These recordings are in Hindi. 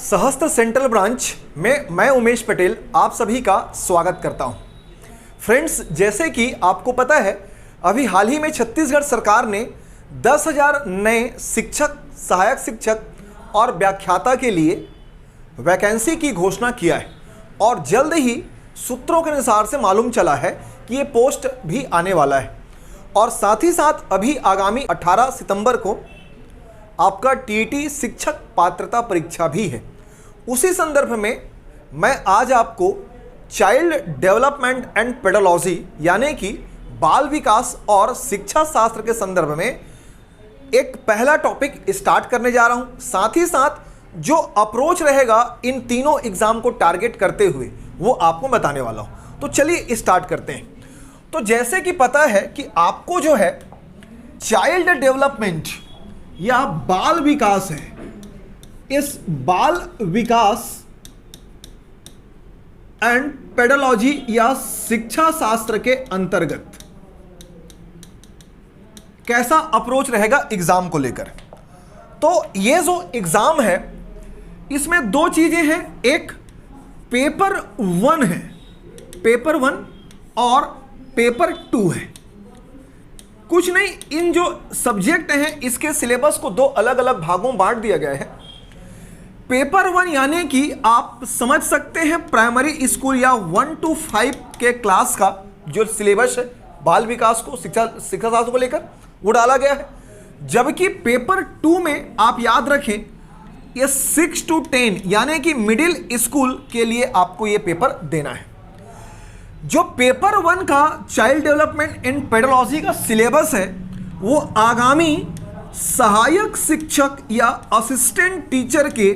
सहस्त्र सेंट्रल ब्रांच में मैं उमेश पटेल आप सभी का स्वागत करता हूं। फ्रेंड्स, जैसे कि आपको पता है, अभी हाल ही में छत्तीसगढ़ सरकार ने 10,000 नए शिक्षक, सहायक शिक्षक और व्याख्याता के लिए वैकेंसी की घोषणा किया है और जल्द ही सूत्रों के अनुसार से मालूम चला है कि ये पोस्ट भी आने वाला है। और साथ ही साथ अभी आगामी 18 सितंबर को आपका टीईटी शिक्षक पात्रता परीक्षा भी है। उसी संदर्भ में मैं आज आपको चाइल्ड डेवलपमेंट एंड पेडोलॉजी यानी कि बाल विकास और शिक्षा शास्त्र के संदर्भ में एक पहला टॉपिक स्टार्ट करने जा रहा हूं। साथ ही साथ जो अप्रोच रहेगा इन तीनों एग्जाम को टारगेट करते हुए वो आपको बताने वाला हूं। तो चलिए स्टार्ट करते हैं। तो जैसे कि पता है कि आपको जो है चाइल्ड डेवलपमेंट या बाल विकास है, इस बाल विकास एंड पेडोलॉजी या शिक्षा शास्त्र के अंतर्गत कैसा अप्रोच रहेगा एग्जाम को लेकर। तो ये जो एग्जाम है इसमें दो चीजें हैं, एक पेपर 1 है, पेपर 1 और पेपर 2 है। कुछ नहीं, इन जो सब्जेक्ट हैं इसके सिलेबस को दो अलग अलग भागों में बांट दिया गया है। पेपर 1 यानी कि आप समझ सकते हैं प्राइमरी स्कूल या 1 to 5 के क्लास का जो सिलेबस है बाल विकास को, शिक्षा शास्त्र को लेकर वो डाला गया है। जबकि पेपर 2 में आप याद रखें ये 6 to 10 यानी कि मिडिल स्कूल के लिए आपको ये पेपर देना है। जो पेपर 1 का चाइल्ड डेवलपमेंट एंड पेडोलॉजी का सिलेबस है वो आगामी सहायक शिक्षक या असिस्टेंट टीचर के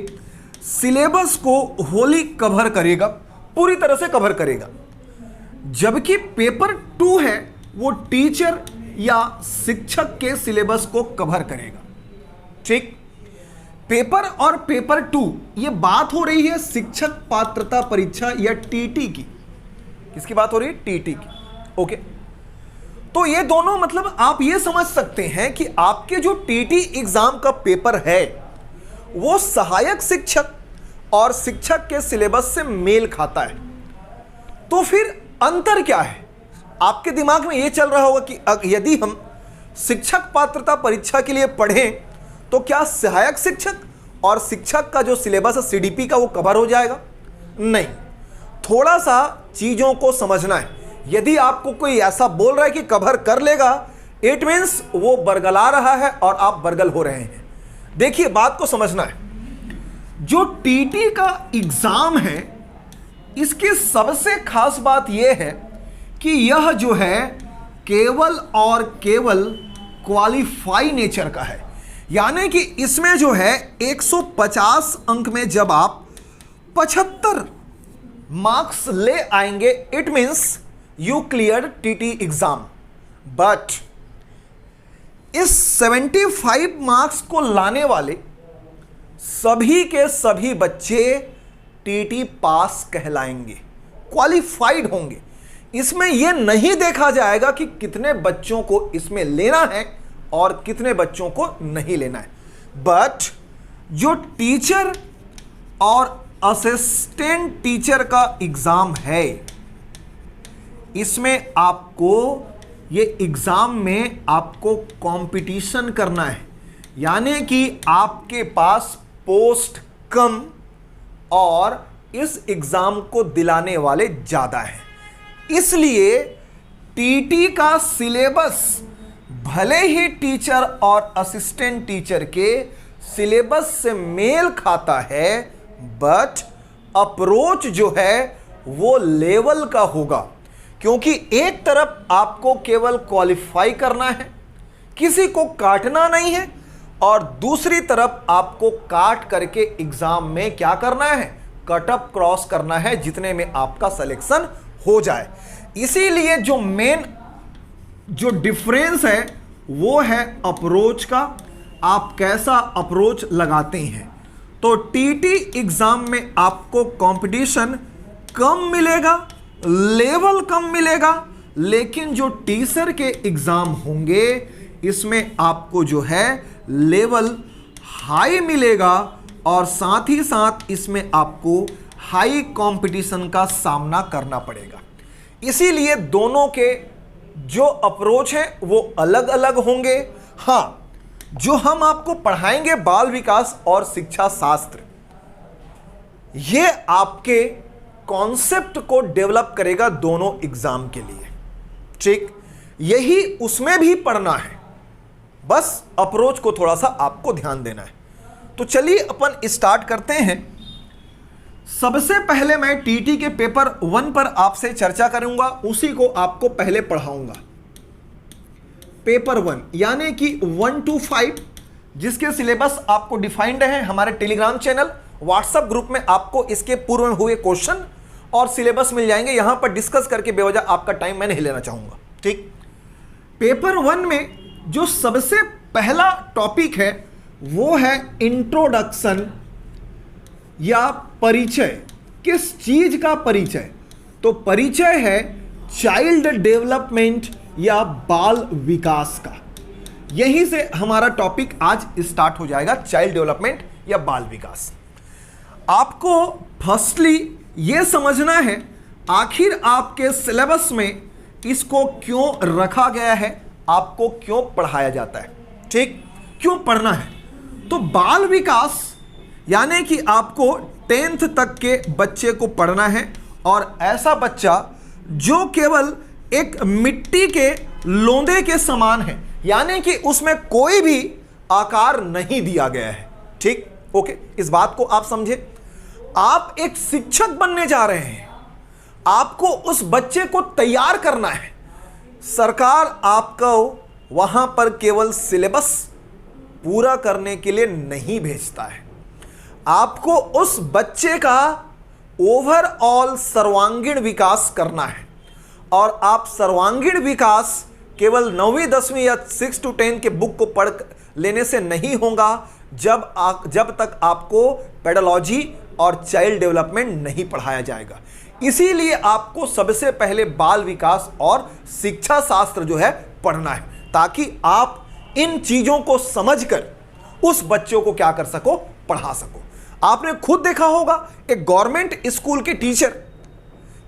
सिलेबस को होली कवर करेगा, पूरी तरह से कवर करेगा। जबकि पेपर 2 है वो टीचर या शिक्षक के सिलेबस को कवर करेगा। ठीक, पेपर और पेपर 2 ये बात हो रही है शिक्षक पात्रता परीक्षा या टीटी की। किसकी बात हो रही है? टीटी की। ओके, तो ये दोनों मतलब आप ये समझ सकते हैं कि आपके जो टीटी एग्जाम का पेपर है वो सहायक शिक्षक और शिक्षक के सिलेबस से मेल खाता है। तो फिर अंतर क्या है? आपके दिमाग में ये चल रहा होगा कि यदि हम शिक्षक पात्रता परीक्षा के लिए पढ़ें तो क्या सहायक शिक्षक और शिक्षक का जो सिलेबस है सीडीपी का वो कवर हो जाएगा? नहीं, थोड़ा सा चीजों को समझना है। यदि आपको कोई ऐसा बोल रहा है कि कवर कर लेगा, इट मीन्स वो बरगला रहा है और आप बरगल हो रहे हैं। देखिए, बात को समझना है। जो टीटी का एग्जाम है इसकी सबसे खास बात यह है कि यह जो है केवल और केवल क्वालिफाई नेचर का है। यानी कि इसमें जो है 150 अंक में जब आप 75 मार्क्स ले आएंगे it means you clear TT exam. But इस 75 मार्क्स को लाने वाले सभी के सभी बच्चे टीटी पास कहलाएंगे, क्वालिफाइड होंगे। इसमें यह नहीं देखा जाएगा कि कितने बच्चों को इसमें लेना है और कितने बच्चों को नहीं लेना है। बट जो टीचर और असिस्टेंट टीचर का एग्जाम है इसमें आपको ये एग्जाम में आपको कंपटीशन करना है। यानी कि आपके पास पोस्ट कम और इस एग्जाम को दिलाने वाले ज्यादा हैं। इसलिए टीटी का सिलेबस भले ही टीचर और असिस्टेंट टीचर के सिलेबस से मेल खाता है बट अप्रोच जो है वो लेवल का होगा। क्योंकि एक तरफ आपको केवल क्वालिफाई करना है, किसी को काटना नहीं है, और दूसरी तरफ आपको काट करके एग्जाम में क्या करना है? कटअप क्रॉस करना है जितने में आपका सिलेक्शन हो जाए। इसीलिए जो मेन जो डिफरेंस है वो है अप्रोच का, आप कैसा अप्रोच लगाते हैं। तो टीटी एग्जाम में आपको कंपटीशन कम मिलेगा, लेवल कम मिलेगा, लेकिन जो टीचर के एग्जाम होंगे इसमें आपको जो है लेवल हाई मिलेगा और साथ ही साथ इसमें आपको हाई कंपटीशन का सामना करना पड़ेगा। इसीलिए दोनों के जो अप्रोच है वो अलग अलग होंगे। हाँ, जो हम आपको पढ़ाएंगे बाल विकास और शिक्षा शास्त्र, ये आपके कॉन्सेप्ट को डेवलप करेगा दोनों एग्जाम के लिए। ठीक, यही उसमें भी पढ़ना है, बस अप्रोच को थोड़ा सा आपको ध्यान देना है। तो चलिए अपन स्टार्ट करते हैं। सबसे पहले मैं टीटी के पेपर 1 पर आपसे चर्चा करूंगा, उसी को आपको पहले पढ़ाऊंगा। पेपर 1 यानी कि 1 to 5, जिसके सिलेबस आपको डिफाइंड है हमारे टेलीग्राम चैनल, व्हाट्सएप ग्रुप में आपको इसके पूर्व में हुए क्वेश्चन और सिलेबस मिल जाएंगे। यहां पर डिस्कस करके बेवजह आपका टाइम मैं नहीं लेना चाहूंगा। ठीक, पेपर 1 में जो सबसे पहला टॉपिक है वो है इंट्रोडक्शन या परिचय। किस चीज का परिचय? तो परिचय है चाइल्ड डेवलपमेंट या बाल विकास का। यहीं से हमारा टॉपिक आज स्टार्ट हो जाएगा, चाइल्ड डेवलपमेंट या बाल विकास। आपको फर्स्टली यह समझना है आखिर आपके सिलेबस में इसको क्यों रखा गया है, आपको क्यों पढ़ाया जाता है। ठीक, क्यों पढ़ना है? तो बाल विकास यानी कि आपको 10th तक के बच्चे को पढ़ना है, और ऐसा बच्चा जो केवल एक मिट्टी के लोंदे के समान है, यानी कि उसमें कोई भी आकार नहीं दिया गया है। ठीक, ओके, इस बात को आप समझे। आप एक शिक्षक बनने जा रहे हैं, आपको उस बच्चे को तैयार करना है। सरकार आपको वहां पर केवल सिलेबस पूरा करने के लिए नहीं भेजता है, आपको उस बच्चे का ओवरऑल सर्वांगीण विकास करना है। और आप सर्वांगीण विकास केवल 9वीं 10वीं या 6 to 10 के बुक को पढ़ लेने से नहीं होगा, जब तक आपको पेडोलॉजी और चाइल्ड डेवलपमेंट नहीं पढ़ाया जाएगा। इसीलिए आपको सबसे पहले बाल विकास और शिक्षा शास्त्र जो है पढ़ना है, ताकि आप इन चीजों को समझकर उस बच्चों को क्या कर सको, पढ़ा सको। आपने खुद देखा होगा एक गवर्नमेंट स्कूल के टीचर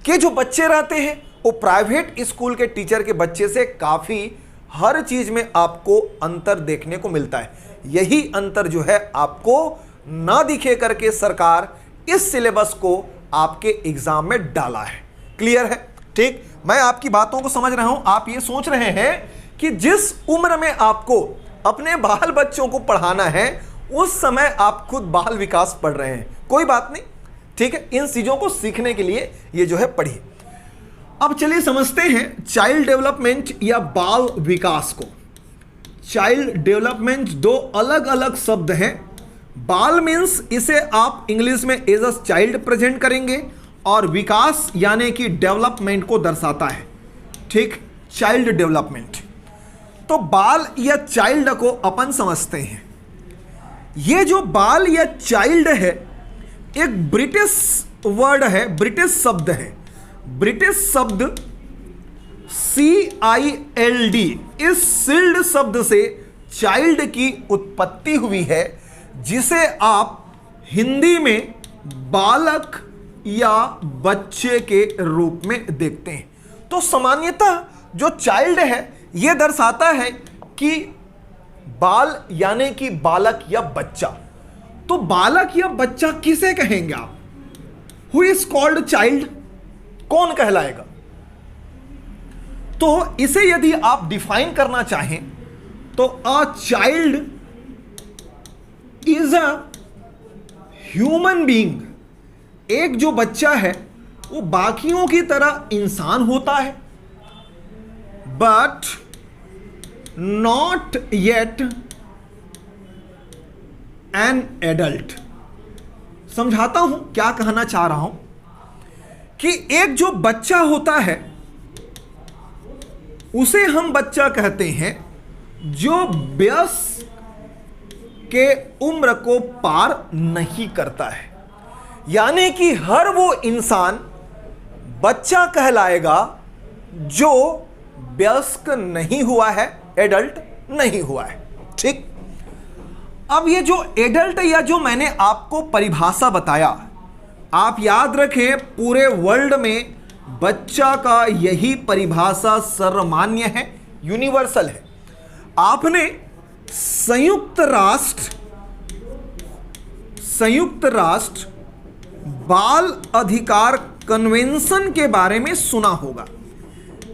के जो बच्चे रहते हैं वो प्राइवेट स्कूल के टीचर के बच्चे से काफी हर चीज में आपको अंतर देखने को मिलता है। यही अंतर जो है आपको ना दिखे करके सरकार इस सिलेबस को आपके एग्जाम में डाला है। क्लियर है? ठीक, मैं आपकी बातों को समझ रहा हूं। आप ये सोच रहे हैं कि जिस उम्र में आपको अपने बाल बच्चों को पढ़ाना है उस समय आप खुद बाल विकास पढ़ रहे हैं। कोई बात नहीं, ठीक है, इन चीजों को सीखने के लिए ये जो है पढ़िए। अब चलिए समझते हैं चाइल्ड डेवलपमेंट या बाल विकास को। चाइल्ड डेवलपमेंट दो अलग अलग शब्द हैं। बाल मीन्स इसे आप इंग्लिश में एज अ चाइल्ड प्रेजेंट करेंगे, और विकास यानी कि डेवलपमेंट को दर्शाता है। ठीक, चाइल्ड डेवलपमेंट। तो बाल या चाइल्ड को अपन समझते हैं। ये जो बाल या चाइल्ड है एक ब्रिटिश वर्ड है, ब्रिटिश शब्द है। ब्रिटिश शब्द CILD, इस सिल्ड शब्द से चाइल्ड की उत्पत्ति हुई है, जिसे आप हिंदी में बालक या बच्चे के रूप में देखते हैं। तो सामान्यतः जो चाइल्ड है यह दर्शाता है कि बाल यानी कि बालक या बच्चा। तो बालक या बच्चा किसे कहेंगे आप? Who is called child? कौन कहलाएगा? तो इसे यदि आप डिफाइन करना चाहें तो a child is a human being. एक जो बच्चा है वो बाकियों की तरह इंसान होता है, but not yet an adult. समझाता हूं क्या कहना चाह रहा हूं कि एक जो बच्चा होता है उसे हम बच्चा कहते हैं जो वयस्क के उम्र को पार नहीं करता है। यानी कि हर वो इंसान बच्चा कहलाएगा जो वयस्क नहीं हुआ है, एडल्ट नहीं हुआ है। ठीक, अब ये जो एडल्ट या जो मैंने आपको परिभाषा बताया, आप याद रखें पूरे वर्ल्ड में बच्चा का यही परिभाषा सर्वमान्य है, यूनिवर्सल है। आपने संयुक्त राष्ट्र बाल अधिकार कन्वेंशन के बारे में सुना होगा।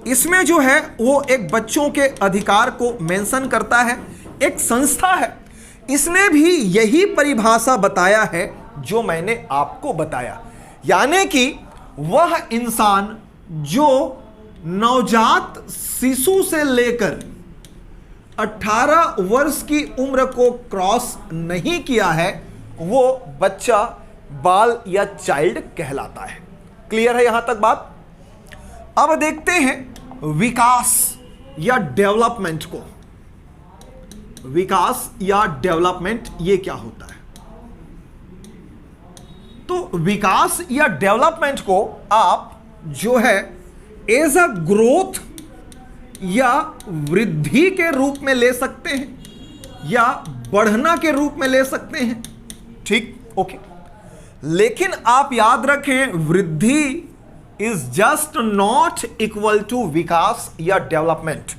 इसमें जो है वो एक बच्चों के अधिकार को मेंशन करता है, एक संस्था है, इसने भी यही परिभाषा बताया है जो मैंने आपको बताया। यानी कि वह इंसान जो नवजात शिशु से लेकर 18 वर्ष की उम्र को क्रॉस नहीं किया है, वो बच्चा, बाल या चाइल्ड कहलाता है। क्लियर है यहां तक बात? अब देखते हैं विकास या डेवलपमेंट को। विकास या डेवलपमेंट ये क्या होता है? तो विकास या डेवलपमेंट को आप जो है एज अ ग्रोथ या वृद्धि के रूप में ले सकते हैं या बढ़ना के रूप में ले सकते हैं। ठीक, ओके। लेकिन आप याद रखें, vriddhi is just not equal to vikas या डेवलपमेंट।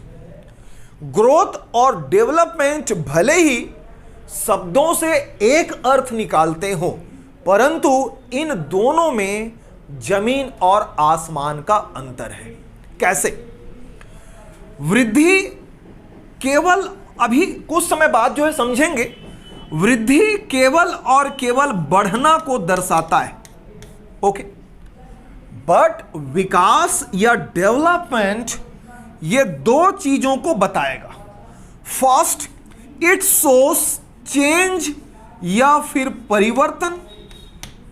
ग्रोथ और डेवलपमेंट भले ही शब्दों से एक अर्थ निकालते हो, परंतु इन दोनों में जमीन और आसमान का अंतर है। कैसे? वृद्धि केवल, अभी कुछ समय बाद जो है समझेंगे, वृद्धि केवल और केवल बढ़ना को दर्शाता है, ओके। बट विकास या डेवलपमेंट ये दो चीजों को बताएगा। फर्स्ट, इट शोस चेंज या फिर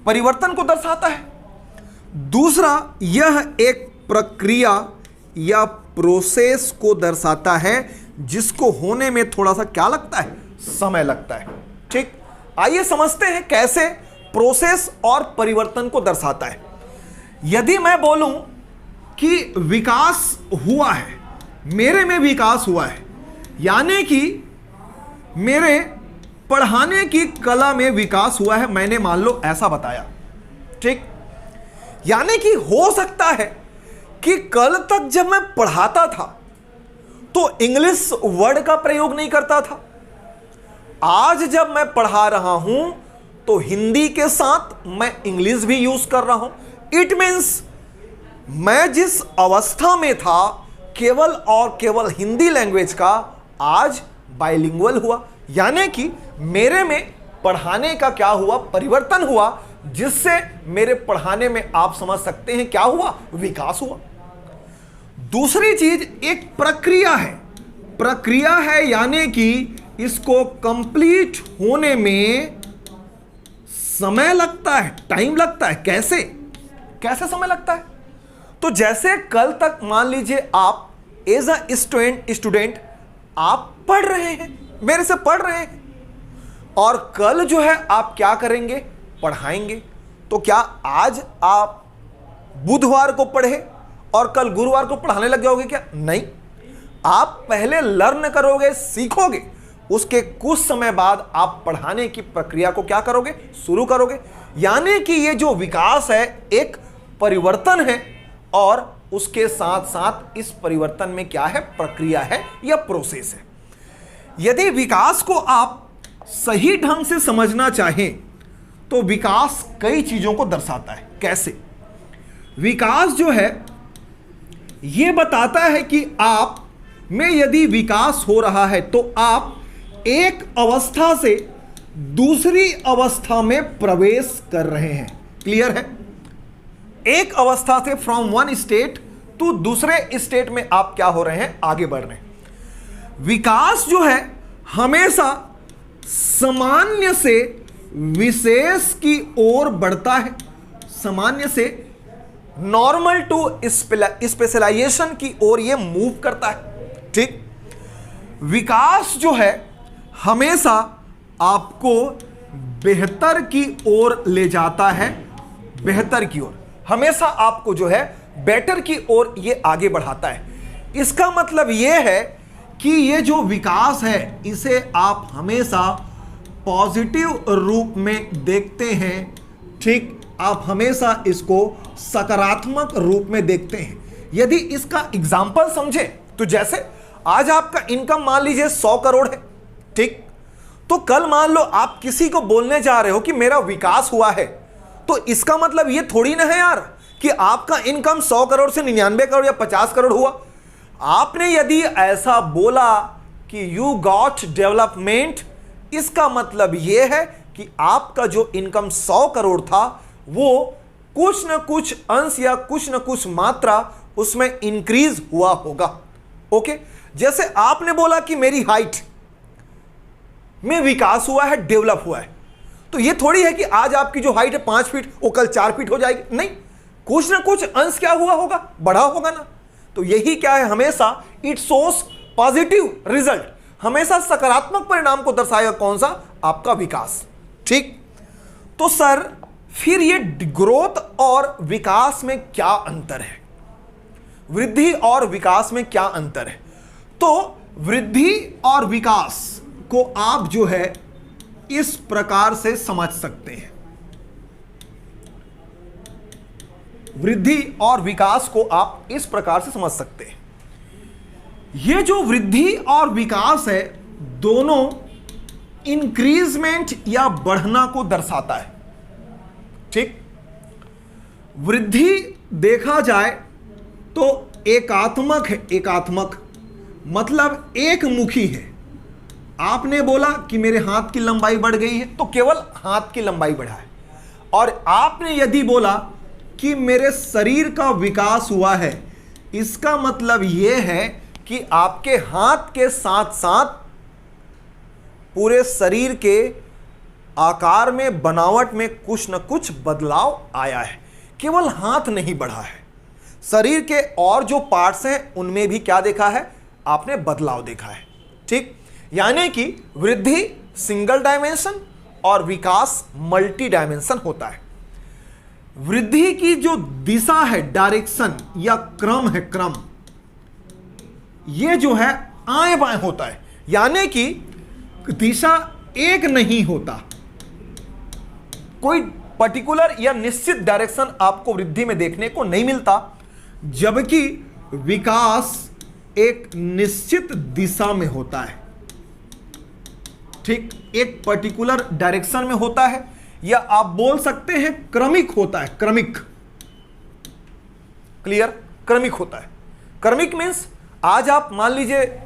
परिवर्तन को दर्शाता है। दूसरा, यह एक प्रक्रिया या प्रोसेस को दर्शाता है जिसको होने में थोड़ा सा क्या लगता है? समय लगता है। ठीक, आइए समझते हैं कैसे प्रोसेस और परिवर्तन को दर्शाता है। यदि मैं बोलूं कि विकास हुआ है, मेरे में विकास हुआ है, यानी कि मेरे पढ़ाने की कला में विकास हुआ है, मैंने मान लो ऐसा बताया। ठीक, यानी कि हो सकता है कि कल तक जब मैं पढ़ाता था तो इंग्लिश वर्ड का प्रयोग नहीं करता था, आज जब मैं पढ़ा रहा हूं तो हिंदी के साथ मैं इंग्लिश भी यूज कर रहा हूं। इट मीन्स मैं जिस अवस्था में था केवल और केवल हिंदी लैंग्वेज का, आज बाइलिंगुअल हुआ। यानी कि मेरे में पढ़ाने का क्या हुआ? परिवर्तन हुआ, जिससे मेरे पढ़ाने में आप समझ सकते हैं क्या हुआ? विकास हुआ। दूसरी चीज एक प्रक्रिया है, यानी कि इसको कंप्लीट होने में समय लगता है, टाइम लगता है। कैसे समय लगता है? तो जैसे कल तक मान लीजिए आप एज अ स्टूडेंट आप पढ़ रहे हैं, मेरे से पढ़ रहे हैं, और कल जो है आप क्या करेंगे? पढ़ाएंगे। तो क्या आज आप बुधवार को पढ़े और कल गुरुवार को पढ़ाने लग जाओगे क्या? नहीं, आप पहले लर्न करोगे, सीखोगे, उसके कुछ समय बाद आप पढ़ाने की प्रक्रिया को क्या करोगे? शुरू करोगे। यानी कि ये जो विकास है एक परिवर्तन है, और उसके साथ साथ इस परिवर्तन में क्या है? प्रक्रिया है या प्रोसेस है। यदि विकास को आप सही ढंग से समझना चाहें तो विकास कई चीजों को दर्शाता है। कैसे? विकास जो है यह बताता है कि आप में यदि विकास हो रहा है तो आप एक अवस्था से दूसरी अवस्था में प्रवेश कर रहे हैं। क्लियर है? एक अवस्था से फ्रॉम वन स्टेट टू दूसरे स्टेट में आप क्या हो रहे हैं? आगे बढ़ रहे हैं। विकास जो है हमेशा सामान्य से विशेष की ओर बढ़ता है, सामान्य से नॉर्मल टू स्पेशलाइजेशन की ओर ये मूव करता है। ठीक, विकास जो है हमेशा आपको बेहतर की ओर ले जाता है, बेहतर की ओर, हमेशा आपको जो है बेटर की ओर ये आगे बढ़ाता है। इसका मतलब ये है कि ये जो विकास है इसे आप हमेशा पॉजिटिव रूप में देखते हैं, ठीक, आप हमेशा इसको सकारात्मक रूप में देखते हैं। यदि इसका एग्जाम्पल समझे तो जैसे आज आपका इनकम मान लीजिए 100 करोड़ है, ठीक, तो कल मान लो आप किसी को बोलने जा रहे हो कि मेरा विकास हुआ है, तो इसका मतलब ये थोड़ी ना है यार कि आपका इनकम 100 करोड़ से 99 करोड़ या 50 करोड़ हुआ। आपने यदि ऐसा बोला कि यू गॉट डेवलपमेंट, इसका मतलब यह है कि आपका जो इनकम 100 करोड़ था वो कुछ न कुछ अंश या कुछ न कुछ मात्रा उसमें इंक्रीज हुआ होगा। ओके, जैसे आपने बोला कि मेरी हाइट में विकास हुआ है, डेवलप हुआ है, तो ये थोड़ी है कि आज आपकी जो हाइट है 5 फीट वो कल 4 फीट हो जाएगी, नहीं, कुछ ना कुछ अंश क्या हुआ होगा, बढ़ा होगा ना। तो यही क्या है, हमेशा इट शोस पॉजिटिव रिजल्ट, हमेशा सकारात्मक परिणाम को दर्शाएगा, कौन सा, आपका विकास, ठीक। तो सर फिर ये ग्रोथ और विकास में क्या अंतर है, वृद्धि और विकास में क्या अंतर है? तो वृद्धि और विकास को आप जो है इस प्रकार से समझ सकते हैं, वृद्धि और विकास को आप इस प्रकार से समझ सकते हैं। ये जो वृद्धि और विकास है दोनों इंक्रीजमेंट या बढ़ना को दर्शाता है, ठीक। वृद्धि देखा जाए तो एकात्मक है, एकात्मक मतलब एक मुखी है। आपने बोला कि मेरे हाथ की लंबाई बढ़ गई है, तो केवल हाथ की लंबाई बढ़ा है। और आपने यदि बोला कि मेरे शरीर का विकास हुआ है, इसका मतलब यह है कि आपके हाथ के साथ साथ पूरे शरीर के आकार में, बनावट में कुछ न कुछ बदलाव आया है, केवल हाथ नहीं बढ़ा है, शरीर के और जो पार्ट्स हैं उनमें भी क्या देखा है, आपने बदलाव देखा है, ठीक। यानी कि वृद्धि सिंगल डायमेंशन और विकास मल्टी डायमेंशन होता है। वृद्धि की जो दिशा है, डायरेक्शन या क्रम है, क्रम, ये जो है आए बाएं होता है, यानी कि दिशा एक नहीं होता, कोई पर्टिकुलर या निश्चित डायरेक्शन आपको वृद्धि में देखने को नहीं मिलता, जबकि विकास एक निश्चित दिशा में होता है, ठीक, एक पर्टिकुलर डायरेक्शन में होता है, या आप बोल सकते हैं क्रमिक होता है, क्रमिक, क्लियर, क्रमिक होता है। क्रमिक मीन्स आज आप मान लीजिए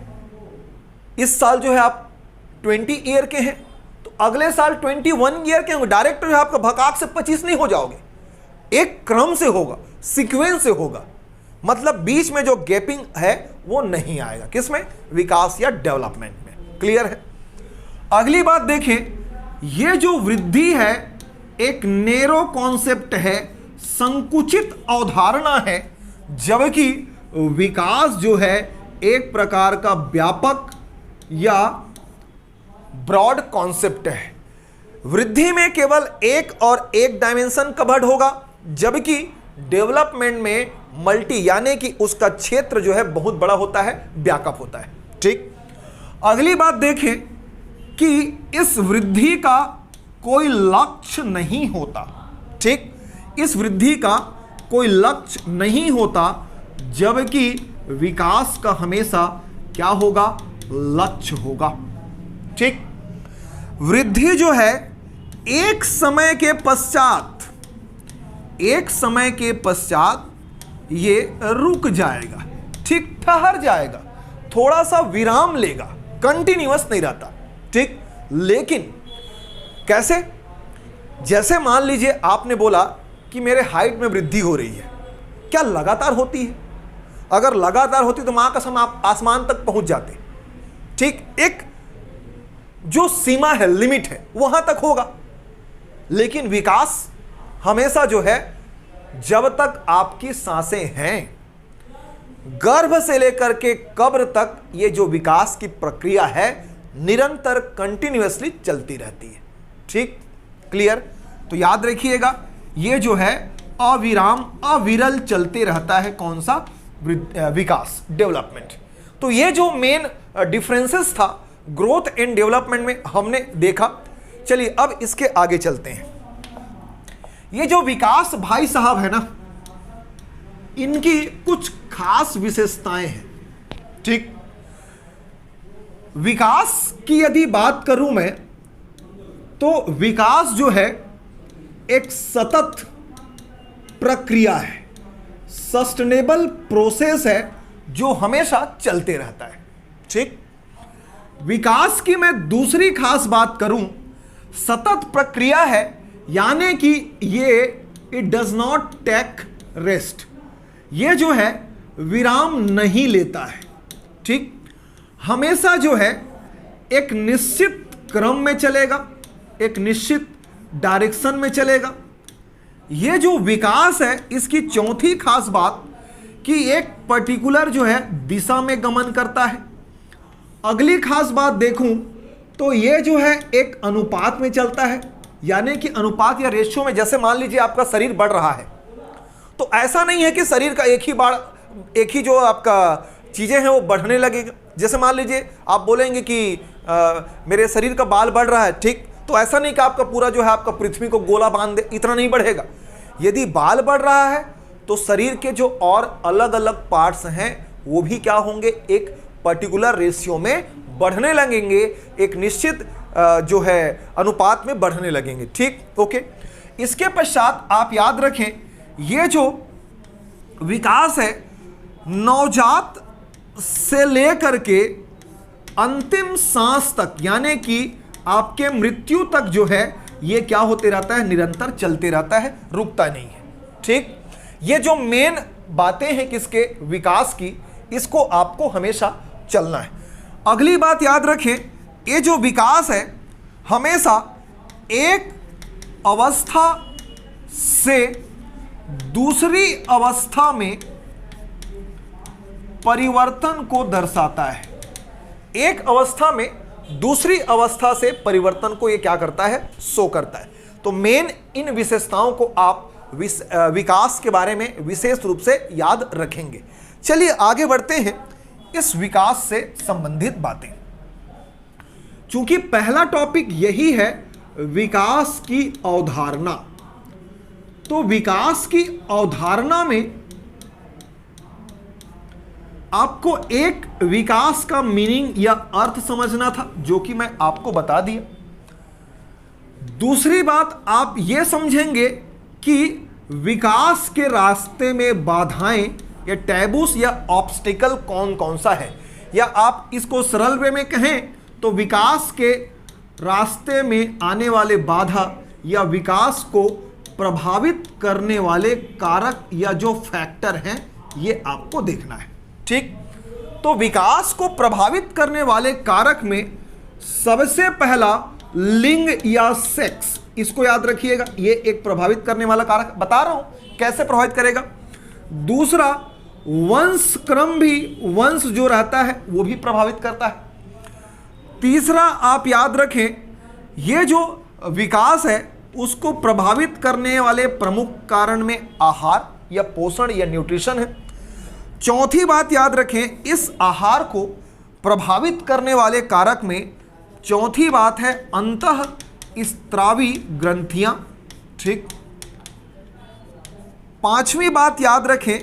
इस साल जो है आप 20 ईयर के हैं, तो अगले साल 21 ईयर के होंगे, डायरेक्ट जो है आपका भकाक से 25 नहीं हो जाओगे, एक क्रम से होगा, सीक्वेंस से होगा, मतलब बीच में जो गैपिंग है वो नहीं आएगा, किसमें, विकास या डेवलपमेंट में, क्लियर है। अगली बात देखें, ये जो वृद्धि है एक नैरो कॉन्सेप्ट है, संकुचित अवधारणा है, जबकि विकास जो है एक प्रकार का व्यापक या ब्रॉड कॉन्सेप्ट है। वृद्धि में केवल एक और एक डायमेंशन कवर्ड होगा, जबकि डेवलपमेंट में मल्टी यानी कि उसका क्षेत्र जो है बहुत बड़ा होता है, व्यापक होता है, ठीक। अगली बात देखें कि इस वृद्धि का कोई लक्ष्य नहीं होता, ठीक, इस वृद्धि का कोई लक्ष्य नहीं होता, जबकि विकास का हमेशा क्या होगा, लक्ष्य होगा, ठीक। वृद्धि जो है एक समय के पश्चात ये रुक जाएगा, ठीक, ठहर जाएगा, थोड़ा सा विराम लेगा, कंटिन्यूअस नहीं रहता, ठीक। लेकिन कैसे, जैसे मान लीजिए आपने बोला कि मेरे हाइट में वृद्धि हो रही है, क्या लगातार होती है? अगर लगातार होती तो मां कसम आप आसमान तक पहुंच जाते, ठीक, एक जो सीमा है, लिमिट है, वहां तक होगा। लेकिन विकास हमेशा जो है, जब तक आपकी सांसें हैं, गर्भ से लेकर के कब्र तक ये जो विकास की प्रक्रिया है निरंतर कंटिन्यूअसली चलती रहती है, ठीक, क्लियर। तो याद रखिएगा ये जो है अविराम अविरल चलते रहता है, कौन सा, विकास, डेवलपमेंट। तो ये जो मेन डिफरेंसेस था ग्रोथ एंड डेवलपमेंट में, हमने देखा चलिए अब इसके आगे चलते हैं। ये जो विकास भाई साहब है ना, इनकी कुछ खास विशेषताएं हैं। ठीक, विकास की यदि बात करूं मैं, तो विकास जो है एक सतत प्रक्रिया है, सस्टेनेबल प्रोसेस है जो हमेशा चलते रहता है। ठीक, विकास की मैं दूसरी खास बात करूं, सतत प्रक्रिया है, यानी कि ये it does not take rest, ये जो है विराम नहीं लेता है। ठीक, हमेशा जो है एक निश्चित क्रम में चलेगा, एक निश्चित डायरेक्शन में चलेगा। ये जो विकास है, इसकी चौथी खास बात कि एक पर्टिकुलर जो है दिशा में गमन करता है। अगली खास बात देखूं तो ये जो है एक अनुपात में चलता है, यानी कि अनुपात या रेशियो में। जैसे मान लीजिए आपका शरीर बढ़ रहा है, तो ऐसा नहीं है कि शरीर का एक ही जो आपका चीज़ें हैं वो बढ़ने लगेगा। जैसे मान लीजिए आप बोलेंगे कि मेरे शरीर का बाल बढ़ रहा है, ठीक, तो ऐसा नहीं कि आपका पूरा जो है आपका पृथ्वी को गोला बांध दे, इतना नहीं बढ़ेगा। यदि बाल बढ़ रहा है तो शरीर के जो और अलग अलग पार्ट्स हैं वो भी क्या होंगे, एक पर्टिकुलर रेशियो में बढ़ने लगेंगे, एक निश्चित जो है अनुपात में बढ़ने लगेंगे। ठीक, ओके। इसके पश्चात आप याद रखें, ये जो विकास है नवजात से लेकर के अंतिम सांस तक, यानी कि आपके मृत्यु तक जो है ये क्या होते रहता है, निरंतर चलते रहता है, रुकता नहीं है। ठीक, ये जो मेन बातें हैं किसके, विकास की, इसको आपको हमेशा चलना है। अगली बात याद रखें, ये जो विकास है हमेशा एक अवस्था से दूसरी अवस्था में परिवर्तन को दर्शाता है। एक अवस्था में दूसरी अवस्था से परिवर्तन को ये क्या करता है, शो करता है। तो मेन इन विशेषताओं को आप विकास के बारे में विशेष रूप से याद रखेंगे। चलिए आगे बढ़ते हैं इस विकास से संबंधित बातें। चूंकि पहला टॉपिक यही है विकास की अवधारणा, तो विकास की अवधारणा में आपको एक विकास का मीनिंग या अर्थ समझना था, जो कि मैं आपको बता दिया। दूसरी बात आप यह समझेंगे कि विकास के रास्ते में बाधाएं या टैबूस या ऑब्स्टिकल कौन कौन सा है, या आप इसको सरल वे में कहें तो विकास के रास्ते में आने वाले बाधा या विकास को प्रभावित करने वाले कारक या जो फैक्टर हैं, ये आपको देखना है। ठीक, तो विकास को प्रभावित करने वाले कारक में सबसे पहला लिंग या सेक्स, इसको याद रखिएगा, ये एक प्रभावित करने वाला कारक, बता रहा हूं कैसे प्रभावित करेगा। दूसरा, वंश क्रम भी, वंश जो रहता है वो भी प्रभावित करता है। तीसरा, आप याद रखें, ये जो विकास है उसको प्रभावित करने वाले प्रमुख कारण में आहार या पोषण या न्यूट्रिशन है। चौथी बात याद रखें, इस आहार को प्रभावित करने वाले कारक में चौथी बात है अंतःस्त्रावी ग्रंथियां। ठीक, पांचवी बात याद रखें,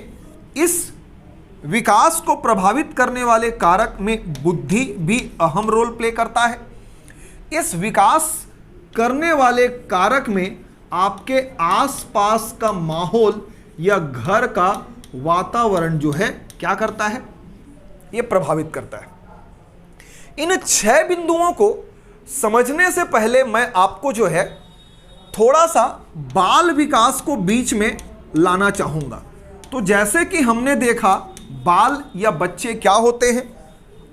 इस विकास को प्रभावित करने वाले कारक में बुद्धि भी अहम रोल प्ले करता है। इस विकास करने वाले कारक में आपके आसपास का माहौल या घर का वातावरण जो है क्या करता है, ये प्रभावित करता है। इन 6 बिंदुओं को समझने से पहले मैं आपको जो है थोड़ा सा बाल विकास को बीच में लाना चाहूंगा। तो जैसे कि हमने देखा बाल या बच्चे क्या होते हैं,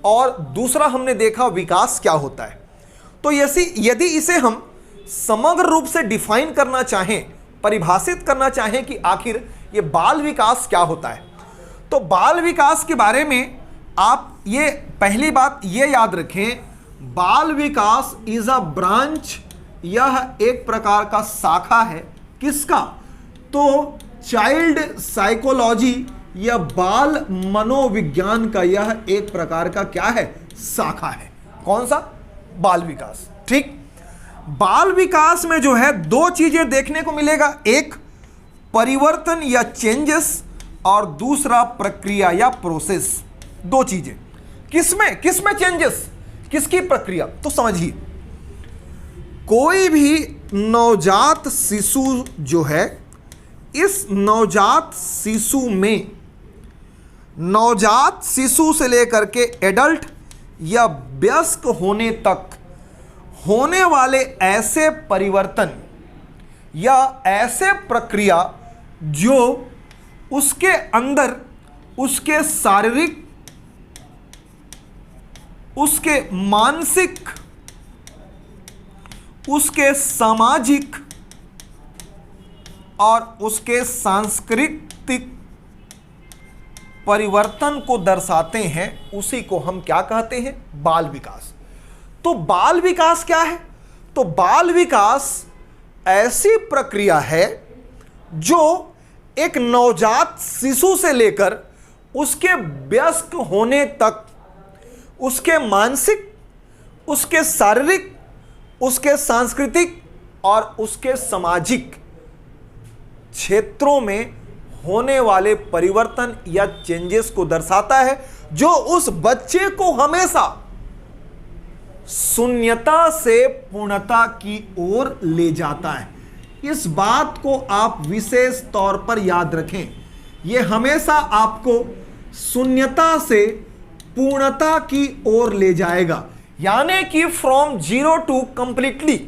और दूसरा हमने देखा विकास क्या होता है। तो यदि इसे हम समग्र रूप से डिफाइन करना चाहें, परिभाषित करना चाहें कि आखिर ये बाल विकास क्या होता है, तो बाल विकास के बारे में आप ये पहली बात ये याद रखें, बाल विकास इज अ ब्रांच, यह एक प्रकार का शाखा है किसका, तो चाइल्ड साइकोलॉजी या बाल मनोविज्ञान का यह एक प्रकार का क्या है, शाखा है। कौन सा, बाल विकास। ठीक, बाल विकास में जो है दो चीजें देखने को मिलेगा, एक परिवर्तन या चेंजेस और दूसरा प्रक्रिया या प्रोसेस। दो चीजें। किसमें चेंजेस, किसकी प्रक्रिया? तो समझिए, कोई भी नवजात शिशु जो है, इस नवजात शिशु में, नवजात शिशु से लेकर के एडल्ट या वयस्क होने तक होने वाले ऐसे परिवर्तन या ऐसे प्रक्रिया जो उसके अंदर उसके शारीरिक, उसके मानसिक, उसके सामाजिक और उसके सांस्कृतिक परिवर्तन को दर्शाते हैं, उसी को हम क्या कहते हैं? बाल विकास। तो बाल विकास क्या है? तो बाल विकास ऐसी प्रक्रिया है जो एक नवजात शिशु से लेकर उसके वयस्क होने तक उसके मानसिक, उसके शारीरिक, उसके सांस्कृतिक और उसके सामाजिक क्षेत्रों में होने वाले परिवर्तन या चेंजेस को दर्शाता है, जो उस बच्चे को हमेशा शून्यता से पूर्णता की ओर ले जाता है। इस बात को आप विशेष तौर पर याद रखें, यह हमेशा आपको शून्यता से पूर्णता की ओर ले जाएगा, यानी कि फ्रॉम जीरो टू कंप्लीटली,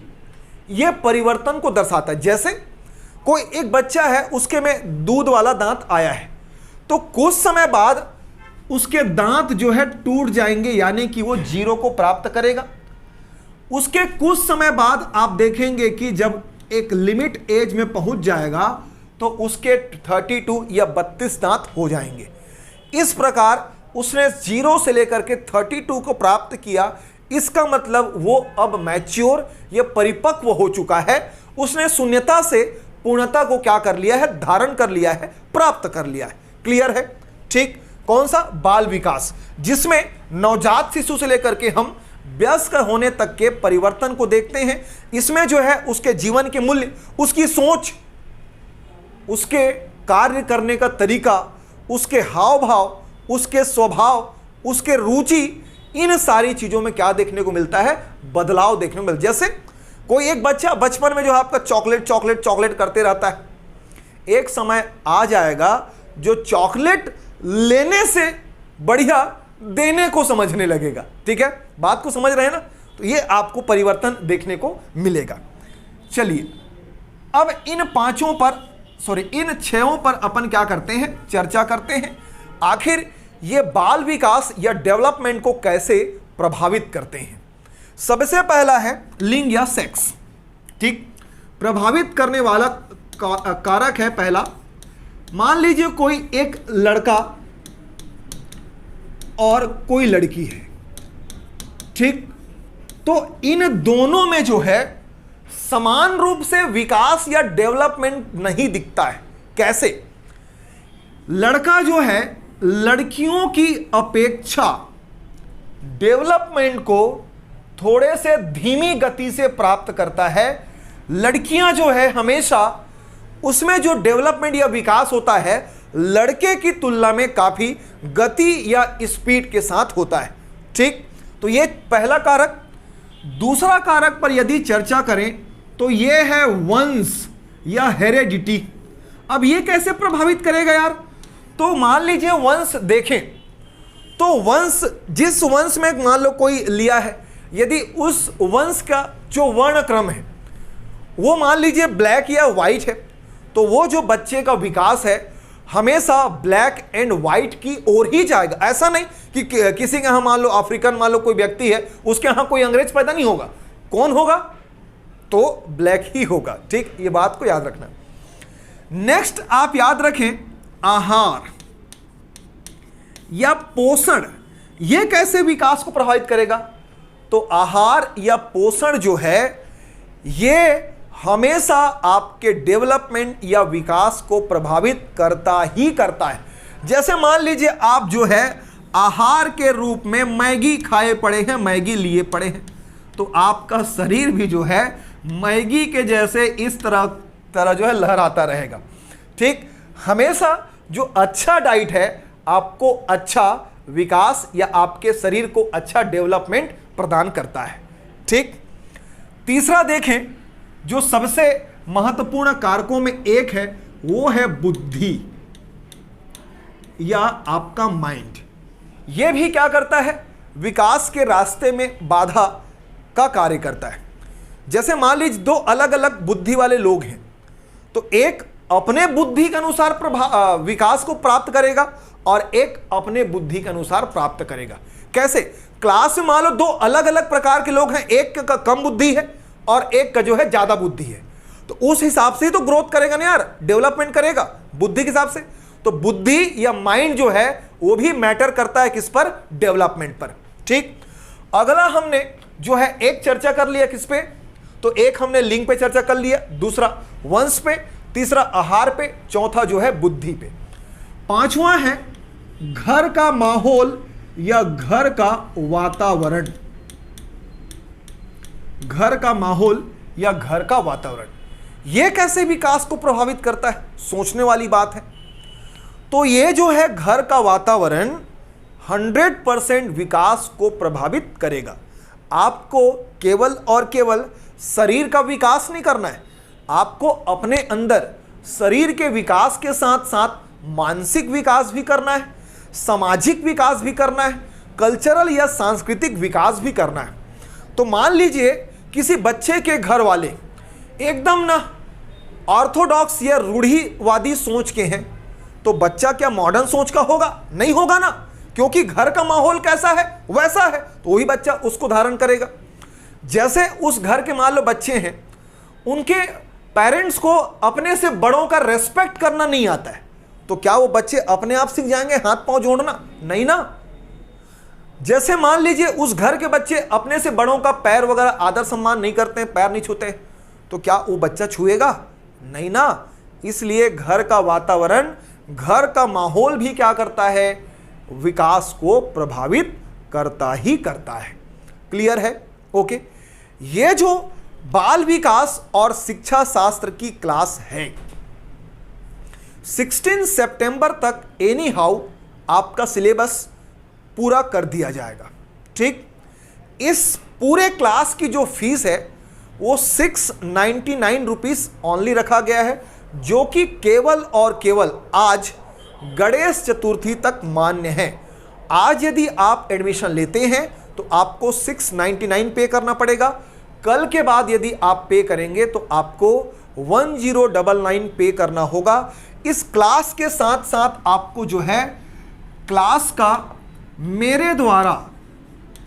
यह परिवर्तन को दर्शाता है। जैसे कोई एक बच्चा है, उसके में दूध वाला दांत आया है, तो कुछ समय बाद उसके दांत जो है टूट जाएंगे, यानी कि वो जीरो को प्राप्त करेगा। उसके कुछ समय बाद आप देखेंगे कि जब एक लिमिट एज में पहुंच जाएगा तो उसके 32 या 32 दांत हो जाएंगे। इस प्रकार उसने जीरो से लेकर के 32 को प्राप्त किया, इसका मतलब वो अब मैच्योर या परिपक्व हो चुका है। उसने शून्यता से पूर्णता को क्या कर लिया है? धारण कर लिया है, प्राप्त कर लिया है। क्लियर है? ठीक। कौन सा? बाल विकास, जिसमें नवजात शिशु से लेकर के हम वयस्क होने तक के परिवर्तन को देखते हैं। इसमें जो है उसके जीवन के मूल्य, उसकी सोच, उसके कार्य करने का तरीका, उसके हाव भाव, उसके स्वभाव, उसके रुचि, इन सारी चीजों में क्या देखने को मिलता है? बदलाव देखने को मिलता है। जैसे कोई एक बच्चा बचपन में जो आपका चॉकलेट चॉकलेट चॉकलेट करते रहता है, एक समय आ जाएगा जो चॉकलेट लेने से बढ़िया देने को समझने लगेगा। ठीक है, बात को समझ रहे हैं ना? तो ये आपको परिवर्तन देखने को मिलेगा। चलिए, अब इन इन 6 पर अपन क्या करते हैं? चर्चा करते हैं। आखिर ये बाल विकास या डेवलपमेंट को कैसे प्रभावित करते हैं। सबसे पहला है लिंग या सेक्स। ठीक, प्रभावित करने वाला कारक है पहला। मान लीजिए कोई एक लड़का और कोई लड़की है, ठीक, तो इन दोनों में जो है समान रूप से विकास या डेवलपमेंट नहीं दिखता है। कैसे? लड़का जो है लड़कियों की अपेक्षा डेवलपमेंट को थोड़े से धीमी गति से प्राप्त करता है। लड़कियां जो है हमेशा उसमें जो डेवलपमेंट या विकास होता है लड़के की तुलना में काफी गति या स्पीड के साथ होता है। ठीक, तो ये पहला कारक। दूसरा कारक पर यदि चर्चा करें तो ये है वंश या हेरेडिटी। अब ये कैसे प्रभावित करेगा यार? तो मान लीजिए वंश देखें तो वंश, जिस वंश में मान लो कोई लिया है, यदि उस वंश का जो वर्ण क्रम है वो मान लीजिए ब्लैक या व्हाइट है, तो वो जो बच्चे का विकास है हमेशा ब्लैक एंड व्हाइट की ओर ही जाएगा। ऐसा नहीं कि किसी के यहाँ मान लो अफ्रीकन, मान लो कोई व्यक्ति है, उसके यहाँ कोई अंग्रेज पैदा नहीं होगा। कौन होगा? तो ब्लैक ही होगा। ठीक, ये बात को याद रखना। नेक्स्ट आप याद रखें आहार या पोषण, यह कैसे विकास को प्रभावित करेगा? तो आहार या पोषण जो है ये हमेशा आपके डेवलपमेंट या विकास को प्रभावित करता ही करता है। जैसे मान लीजिए आप जो है आहार के रूप में मैगी खाए पड़े हैं, मैगी लिए पड़े हैं, तो आपका शरीर भी जो है मैगी के जैसे इस तरह जो है लहराता रहेगा। ठीक, हमेशा जो अच्छा डाइट है आपको अच्छा विकास या आपके शरीर को अच्छा डेवलपमेंट प्रदान करता है। ठीक, तीसरा देखें जो सबसे महत्वपूर्ण कारकों में एक है वो है बुद्धि या आपका माइंड। यह भी क्या करता है, विकास के रास्ते में बाधा का कार्य करता है। जैसे मान लीजिए दो अलग अलग बुद्धि वाले लोग हैं, तो एक अपने बुद्धि के अनुसार विकास को प्राप्त करेगा और एक अपने बुद्धि के अनुसार प्राप्त करेगा। कैसे? क्लास में मान लो दो अलग अलग प्रकार के लोग हैं, एक का कम बुद्धि है और एक का जो है ज्यादा बुद्धि है, तो उस हिसाब से तो ग्रोथ करेगा ना यार, डेवलपमेंट करेगा बुद्धि के हिसाब से। तो बुद्धि या माइंड जो है वो भी मैटर करता है किस पर? डेवलपमेंट पर। ठीक, अगला हमने जो है एक चर्चा कर लिया किस पे? तो एक हमने लिंग पे चर्चा कर लिया, दूसरा वंश पे, तीसरा आहार पे, चौथा जो है बुद्धि पे। पांचवा है घर का माहौल या घर का वातावरण। घर का माहौल या घर का वातावरण यह कैसे विकास को प्रभावित करता है? सोचने वाली बात है। तो ये जो है घर का वातावरण 100% विकास को प्रभावित करेगा। आपको केवल और केवल शरीर का विकास नहीं करना है, आपको अपने अंदर शरीर के विकास के साथ साथ मानसिक विकास भी करना है, सामाजिक विकास भी करना है, कल्चरल या सांस्कृतिक विकास भी करना है। तो मान लीजिए किसी बच्चे के घर वाले एकदम ना ऑर्थोडॉक्स या रूढ़िवादी सोच के हैं, तो बच्चा क्या मॉडर्न सोच का होगा? नहीं होगा ना, क्योंकि घर का माहौल कैसा है वैसा है, तो वही बच्चा उसको धारण करेगा। जैसे उस घर के मान लो बच्चे हैं, उनके पेरेंट्स को अपने से बड़ों का रेस्पेक्ट करना नहीं आता है, तो क्या वो बच्चे अपने आप सीख जाएंगे हाथ पांव जोड़ना? नहीं ना। जैसे मान लीजिए उस घर के बच्चे अपने से बड़ों का पैर वगैरह आदर सम्मान नहीं करते हैं, पैर नहीं छूते, तो क्या वो बच्चा छुएगा? नहीं ना। इसलिए घर का वातावरण, घर का माहौल भी क्या करता है? विकास को प्रभावित करता ही करता है। क्लियर है? ओके। ये जो बाल विकास और शिक्षा शास्त्र की क्लास है 16 सितंबर तक एनी हाउ आपका सिलेबस पूरा कर दिया जाएगा। ठीक, इस पूरे क्लास की जो फीस है वो 699 रुपीज ओनली रखा गया है, जो कि केवल और केवल आज गणेश चतुर्थी तक मान्य है। आज यदि आप एडमिशन लेते हैं तो आपको 699 पे करना पड़ेगा। कल के बाद यदि आप पे करेंगे तो आपको 1099 पे करना होगा। इस क्लास के साथ साथ आपको जो है क्लास का मेरे द्वारा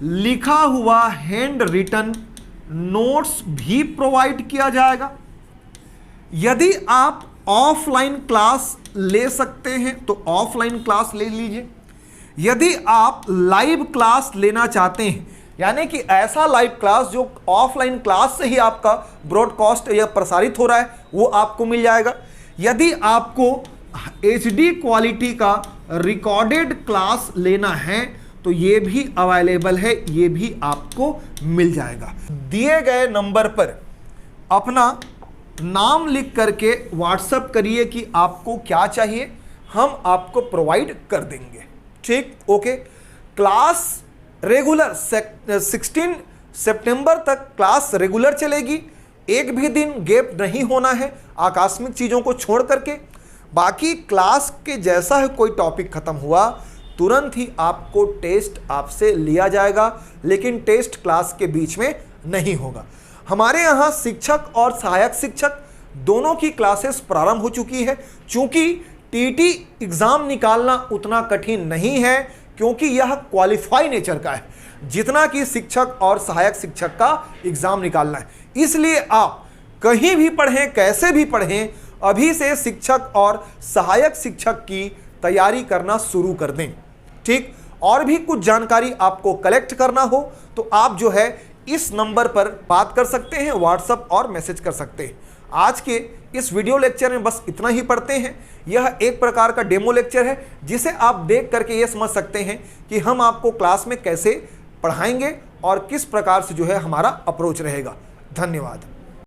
लिखा हुआ हैंड रिटन नोट्स भी प्रोवाइड किया जाएगा। यदि आप ऑफलाइन क्लास ले सकते हैं तो ऑफलाइन क्लास ले लीजिए। यदि आप लाइव क्लास लेना चाहते हैं, यानी कि ऐसा लाइव क्लास जो ऑफलाइन क्लास से ही आपका ब्रॉडकास्ट या प्रसारित हो रहा है, वो आपको मिल जाएगा। यदि आपको HD क्वालिटी का रिकॉर्डेड क्लास लेना है तो ये भी अवेलेबल है, ये भी आपको मिल जाएगा। दिए गए नंबर पर अपना नाम लिख करके व्हाट्सएप करिए कि आपको क्या चाहिए, हम आपको प्रोवाइड कर देंगे। ठीक, ओके। क्लास रेगुलर 16 सितंबर तक क्लास रेगुलर चलेगी, एक भी दिन गैप नहीं होना है आकस्मिक चीज़ों को छोड़ करके। बाकी क्लास के जैसा है कोई टॉपिक खत्म हुआ तुरंत ही आपको टेस्ट आपसे लिया जाएगा, लेकिन टेस्ट क्लास के बीच में नहीं होगा। हमारे यहाँ शिक्षक और सहायक शिक्षक दोनों की क्लासेस प्रारंभ हो चुकी है। चूंकि टीटी एग्जाम निकालना उतना कठिन नहीं है, क्योंकि यह क्वालिफाई नेचर का है जितना कि शिक्षक और सहायक शिक्षक का एग्जाम निकालना है। इसलिए आप कहीं भी पढ़ें, कैसे भी पढ़ें, अभी से शिक्षक और सहायक शिक्षक की तैयारी करना शुरू कर दें। ठीक, और भी कुछ जानकारी आपको कलेक्ट करना हो तो आप जो है इस नंबर पर बात कर सकते हैं, व्हाट्सएप और मैसेज कर सकते हैं। आज के इस वीडियो लेक्चर में बस इतना ही पढ़ते हैं। यह एक प्रकार का डेमो लेक्चर है जिसे आप देख करके ये समझ सकते हैं कि हम आपको क्लास में कैसे पढ़ाएंगे और किस प्रकार से जो है हमारा अप्रोच रहेगा। धन्यवाद।